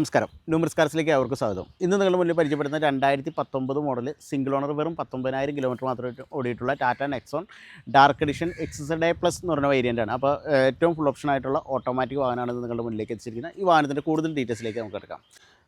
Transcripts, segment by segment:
നമസ്കാരം. ന്യൂമറിസ് കാർസിലേക്ക് അവർക്ക് സ്വാഗതം. ഇന്ന് നിങ്ങളുടെ മുന്നിൽ പരിചയപ്പെടുന്ന 2019 മോഡൽ സിംഗിൾ ഓണർ വെറും 19,000 കിലോമീറ്റർ മാത്രം ഓടിയിട്ടുള്ള Tata Nexon dark edition XZA plus എന്ന് പറഞ്ഞ വേരിയൻ്റാണ്. അപ്പോൾ ഏറ്റവും ഫുൾ ഓപ്ഷൻ ആയിട്ടുള്ള ഓട്ടോമാറ്റിക് വാഹനമാണ് നിങ്ങളുടെ മുന്നിലേക്ക് എത്തിച്ചിരിക്കുന്നത്. ഈ വാഹനത്തിൻ്റെ കൂടുതൽ ഡീറ്റെയിൽസിലേക്ക് നമുക്ക് എടുക്കാം.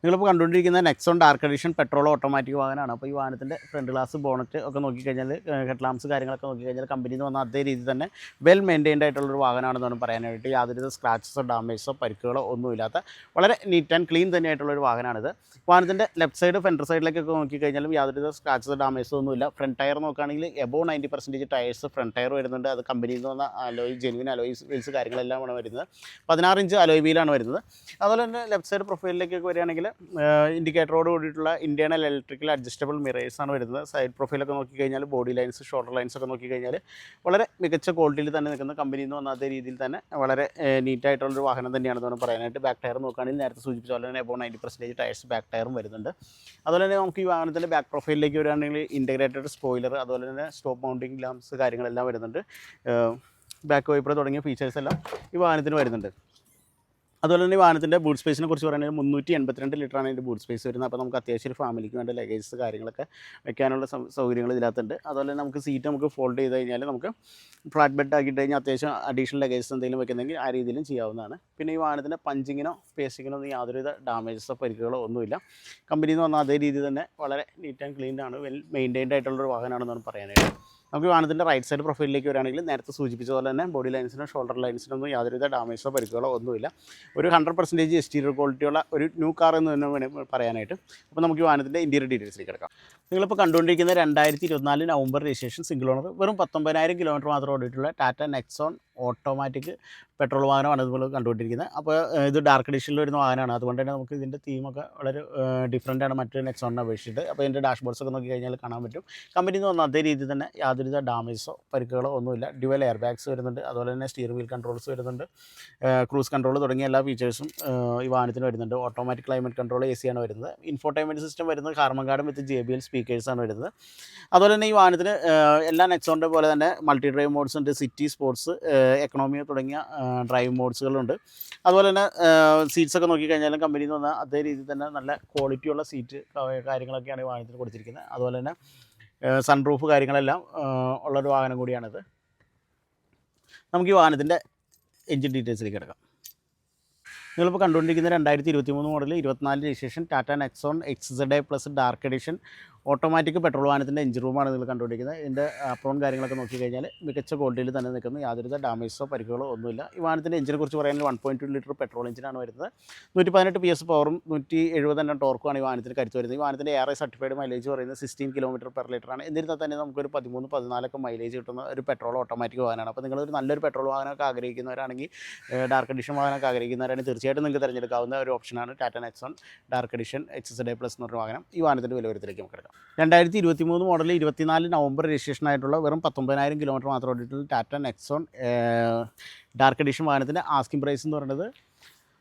നിങ്ങളിപ്പോൾ കണ്ടുകൊണ്ടിരിക്കുന്ന Nexon dark edition petrol automatic വാഹനമാണ്. അപ്പോൾ ഈ വാഹനത്തിൻ്റെ ഫ്രണ്ട് ഗ്ലാസ് ബോണറ്റ് ഒക്കെ നോക്കിക്കഴിഞ്ഞാൽ ഹെഡ് ലാംപ്സ് കാര്യങ്ങളൊക്കെ നോക്കിക്കഴിഞ്ഞാൽ കമ്പനിയിൽ നിന്ന് വന്ന അതേ രീതിയിൽ തന്നെ വെൽ മെയിൻറ്റൈൻഡ് ആയിട്ടുള്ളൊരു വാഹനമാണെന്ന് പറയാനായിട്ട് യാതൊരു സ്ക്രാച്ചസോ ഡാമേജോ പരിക്കുകളോ ഒന്നുമില്ലാത്ത വളരെ നീറ്റ് ആൻഡ് ക്ലീൻ തന്നെയായിട്ടുള്ളൊരു വാഹനമാണിത്. വാഹനത്തിൻ്റെ ലെഫ്റ്റ് സൈഡ് ഫ്രണ്ട് സൈഡിലേക്കൊക്കെ നോക്കിക്കഴിഞ്ഞാലും യാതൊരു സ്ക്രാച്ചസോ ഡാമേജോ ഒന്നുമില്ല. ഫ്രണ്ട് ടയർ നോക്കുകയാണെങ്കിൽ എബോവ് 90% ടയേഴ്സ് ഫ്രണ്ട് ടയർ വരുന്നുണ്ട്. അത് കമ്പനിയിൽ നിന്ന് വന്ന അലോയ് ജെനുവിൻ അലോയ് വീൽസ് കാര്യങ്ങളെല്ലാമാണ് വരുന്നത്. 16 ഇഞ്ച് അലോയ് വീലാണ് വരുന്നത്. അതുപോലെ തന്നെ ലെഫ്റ്റ് സൈഡ് പ്രൊഫൈലിലേക്കൊക്കെ വരികയാണെങ്കിൽ ഇൻഡിക്കേറ്ററോട് കൂടിയിട്ടുള്ള ഇൻറ്റേർണൽ ഇലക്ട്രിക്കൽ അഡ്ജസ്റ്റബിൾ മിറേഴ്സാണ് വരുന്നത്. സൈഡ് പ്രൊഫൈലൊക്കെ നോക്കിക്കഴിഞ്ഞാൽ ബോഡി ലൈൻസ് ഷോൾഡർ ലൈൻസ് ഒക്കെ നോക്കിക്കഴിഞ്ഞാൽ വളരെ മികച്ച ക്വാളിറ്റിയിൽ തന്നെ നിൽക്കുന്ന കമ്പനിയിൽ നിന്ന് വന്ന അതേ രീതിയിൽ തന്നെ വളരെ നീറ്റായിട്ടുള്ളൊരു വാഹനം തന്നെയാണെന്ന് പറയാനായിട്ട്. ബാക്ക് ടയർ നോക്കുകയാണെങ്കിൽ നേരത്തെ സൂചിപ്പിച്ച പോലെ തന്നെ എബോവ് 90% ടയേഴ്സ് ബാക്ക് ടയറും വരുന്നുണ്ട്. അതുപോലെ തന്നെ നമുക്ക് ഈ വാഹനത്തിൻ്റെ ബാക്ക് പ്രൊഫൈലിലേക്ക് വരികയാണെങ്കിൽ ഇൻറ്റഗ്രേറ്റഡ് സ്പോയിലർ, അതുപോലെ തന്നെ സ്റ്റോപ്പ് മൗണ്ടിങ് ലാംപ്സ് കാര്യങ്ങളെല്ലാം വരുന്നുണ്ട്. ബാക്ക് വൈപ്പർ തുടങ്ങിയ ഫീച്ചേഴ്സ് എല്ലാം ഈ വാഹനത്തിന് വരുന്നുണ്ട്. അതുപോലെ തന്നെ ഈ വാഹനത്തിൻ്റെ ബൂട്ട് സ്പേസിനെ കുറിച്ച് പറയുകയാണെങ്കിൽ 382 ലിറ്ററാണ് അതിൻ്റെ ബൂട്ട് സ്പേസ് വരുന്നത്. അപ്പോൾ നമുക്ക് അത്യാവശ്യം ഒരു ഫാമിലിക്ക് വേണ്ട ലഗേജസ് കാര്യങ്ങളൊക്കെ വെക്കാനുള്ള സൗകര്യങ്ങൾ ഇതിനകത്തുണ്ട്. അതുപോലെ തന്നെ നമുക്ക് സീറ്റ് നമുക്ക് ഫോൾഡ് ചെയ്ത് കഴിഞ്ഞാൽ നമുക്ക് ഫ്ലാറ്റ് ബെഡ് ആക്കിയിട്ട് കഴിഞ്ഞാൽ അത്യാവശ്യം അഡീഷണൽ ലഗേജസ് എന്തെങ്കിലും വെക്കുന്നെങ്കിൽ ആ രീതിയിലും ചെയ്യാവുന്നതാണ്. പിന്നെ ഈ വാഹനത്തിൻ്റെ പഞ്ചിങ്ങിനോ പേസിങ്ങിനോ ഒന്നും യാതൊരുവിധ ഡാമേജസോ പരിക്കുകളോ ഒന്നുമില്ല. കമ്പനിയിൽ നിന്ന് വന്ന അതേ രീതിയിൽ തന്നെ വളരെ നീറ്റ് ആൻഡ് ക്ലീൻ ആണ്, വെൽ മെയിൻറ്റൈൻഡ് ആയിട്ടുള്ളൊരു വാഹനമാണെന്നാണ് പറയാനായിട്ട്. നമുക്ക് വാഹനത്തിൻ്റെ റൈറ്റ് സൈഡ് പ്രൊഫൈലിലേക്ക് വരികയാണെങ്കിൽ നേരത്തെ സൂചിപ്പിച്ച പോലെ തന്നെ ബോഡി ലൈൻസിനോ ഷോൾഡർ ലൈൻസിനൊന്നും യാതൊരുവിധ ഡാമേജോ പരിക്കുകളോ ഒന്നുമില്ല. ഒരു 100% എക്സ്റ്റീരിയർ ക്വാളിറ്റിയുള്ള ഒരു ന്യൂ കാർ എന്ന് തന്നെ വേണം പറയാനായിട്ട്. അപ്പോൾ നമുക്ക് ഈ വാഹനത്തിൻ്റെ ഇൻറ്റീരിയർ ഡീറ്റെയിൽസിലേക്ക് കിടക്കാം. നിങ്ങളിപ്പോൾ കണ്ടുകൊണ്ടിരിക്കുന്ന 2024 നവംബർ രജിസ്ട്രേഷൻ സിംഗിൾ ഓണർ വെറും 19,000 കിലോമീറ്റർ മാത്രം ഓടിയിട്ടുള്ള ടാറ്റ നെക്സോൺ ഓട്ടോമാറ്റിക് പെട്രോൾ വാഹനമാണ് ഇതുപോലെ കണ്ടുകൊണ്ടിരിക്കുന്നത്. അപ്പോൾ ഇത് ഡാർക്ക് എഡിഷനിൽ വരുന്ന വാഹനമാണ്. അതുകൊണ്ട് തന്നെ നമുക്ക് ഇതിൻ്റെ തീമൊക്കെ വളരെ ഡിഫറൻ്റാണ് മറ്റൊരു നെക്സോണിനെ അപേക്ഷിച്ചിട്ട്. അപ്പോൾ ഇതിൻ്റെ ഡാഷ്ബോർഡ്സൊക്കെ നോക്കി കഴിഞ്ഞാൽ കാണാൻ പറ്റും. കമ്പനിയിൽ നിന്ന് വന്ന അതേ രീതിയിൽ തന്നെ യാതൊരുവിധ ഡാമേജോ പരിക്കുകളോ ഒന്നുമില്ല. ഡ്യുവൽ എയർ ബാഗ്സ് വരുന്നുണ്ട്. അതുപോലെ തന്നെ സ്റ്റിയറിംഗ് വീൽ കൺട്രോൾസ് വരുന്നുണ്ട്. ക്രൂസ് കൺട്രോൾ തുടങ്ങിയ എല്ലാ ഫീച്ചേഴ്സും ഈ വാഹനത്തിന് വരുന്നുണ്ട്. ഓട്ടോമാറ്റിക് ക്ലൈമറ്റ് കൺട്രോൾ AC ആണ് വരുന്നത്. ഇൻഫോർടൈൻമെൻറ്റ് സിസ്റ്റം വരുന്നത് കാർബൺ കാർഡും വിത്ത് JBL സ്പീക്കേഴ്സാണ് വരുന്നത്. അതുപോലെ തന്നെ ഈ വാഹനത്തിന് എല്ലാ നെക്സോണിൻ്റെ പോലെ തന്നെ മൾട്ടി ഡ്രൈവ് മോഡ്സ് ഉണ്ട്. സിറ്റി, സ്പോർട്സ്, എക്കണോമി തുടങ്ങിയ ഡ്രൈവ് മോഡ്സുകളുണ്ട്. അതുപോലെ തന്നെ സീറ്റ്സൊക്കെ നോക്കിക്കഴിഞ്ഞാലും കമ്പനിയിൽ നിന്ന് വന്നാൽ അതേ രീതിയിൽ തന്നെ നല്ല ക്വാളിറ്റിയുള്ള സീറ്റ് കാര്യങ്ങളൊക്കെയാണ് ഈ വാഹനത്തിന് കൊടുത്തിരിക്കുന്നത്. അതുപോലെ തന്നെ സൺറൂഫ് കാര്യങ്ങളെല്ലാം ഉള്ളൊരു വാഹനം കൂടിയാണിത്. നമുക്ക് ഈ വാഹനത്തിൻ്റെ എൻജിൻ ഡീറ്റെയിൽസിലേക്ക് കിടക്കാം. നിങ്ങളിപ്പോൾ കണ്ടുകൊണ്ടിരിക്കുന്ന 2023 model 24 registration Tata Nexon XZA plus dark edition automatic petrol വാഹനത്തിൻ്റെ എഞ്ചിൻ റൂമാണ് നിങ്ങൾ കണ്ടുകൊണ്ടിരിക്കുന്നത്. ഇതിൻ്റെ അപ്രോൺ കാര്യങ്ങളൊക്കെ നോക്കിക്കഴിഞ്ഞാൽ മികച്ച ക്വാളിറ്റിയിൽ തന്നെ നിൽക്കുന്നു. യാതൊരുവിധ ഡാമേജോ പരിക്കുകളോ ഒന്നുമില്ല. ഈ വാഹനത്തിൻ്റെ എഞ്ചിനെ കുറിച്ച് പറയുന്നത് 1.2 ലിറ്റർ പെട്രോൾ എഞ്ചിനാണ് വരുന്നത്. 118 PS പവറും 170 ടോർക്കുമാണ് ഈ വാഹനത്തിന് കരുത്ത് വരുന്നത്. ഈ വാഹനത്തിൻ്റെ ARAI സർട്ടിഫൈഡ് മൈലേജ് പറയുന്നത് 16 km/ലിറ്ററാണ്. എന്നിരുന്നാൽ തന്നെ നമുക്കൊരു 13-14 മൈലേജ് കിട്ടുന്ന ഒരു പെട്രോൾ ഓട്ടോമാറ്റിക് വാഹനമാണ്. അപ്പോൾ നിങ്ങളൊരു നല്ലൊരു പെട്രോൾ വാഹനമൊക്കെ ആഗ്രഹിക്കുന്നവരാണെങ്കിൽ, ഡാർക്ക് എഡിഷൻ വാഹനമൊക്കെ ആഗ്രഹിക്കുന്നവരാണെങ്കിൽ തീർച്ചയായിട്ടും നിങ്ങൾക്ക് തിരഞ്ഞെടുക്കാവുന്ന ഒരു ഓപ്ഷനാണ് Tata Nexon dark edition XZA plus എന്ന് പറഞ്ഞ വാഹനം. ഈ വാഹനത്തിൻ്റെ വിലവരത്തിലേക്ക് നമുക്ക് കിടക്കാം. 2023 മോഡൽ 24 നവംബർ രജിസ്ട്രേഷൻ ആയിട്ടുള്ള വെറും 19,000 കിലോമീറ്റർ മാത്രം ഓടിയിട്ടുള്ള ടാറ്റ നെക്സോൺ ഡാർക്ക് എഡിഷൻ വാഹനത്തിൻ്റെ ആസ്കിംഗ് പ്രൈസ് എന്ന് പറയുന്നത്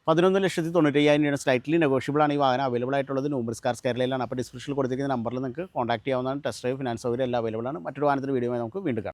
11,95,000 രൂപ. സ്ലൈറ്റ്ലി നെഗോഷ്യബിൾ ആണ്. ഈ വാഹനം അവൈലബിൾ ആയിട്ടുള്ളത് ന്യൂമറിസ് കാർസ് കേരളയിലാണ്. അപ്പോൾ ഡിസ്ക്രിപ്ഷനിൽ കൊടുത്തിരിക്കുന്ന നമ്പറിൽ നിങ്ങൾക്ക് കോൺടാക്ട് ചെയ്യാവുന്നതാണ്. ടെസ്റ്റ് ഡ്രൈവ്, ഫിനാൻസ് സൗകര്യം എല്ലാം അവൈലബിൾ ആണ്. മറ്റൊരു വാഹനത്തിൻ്റെ വീഡിയോ നമുക്ക് വീണ്ടും കാണാം.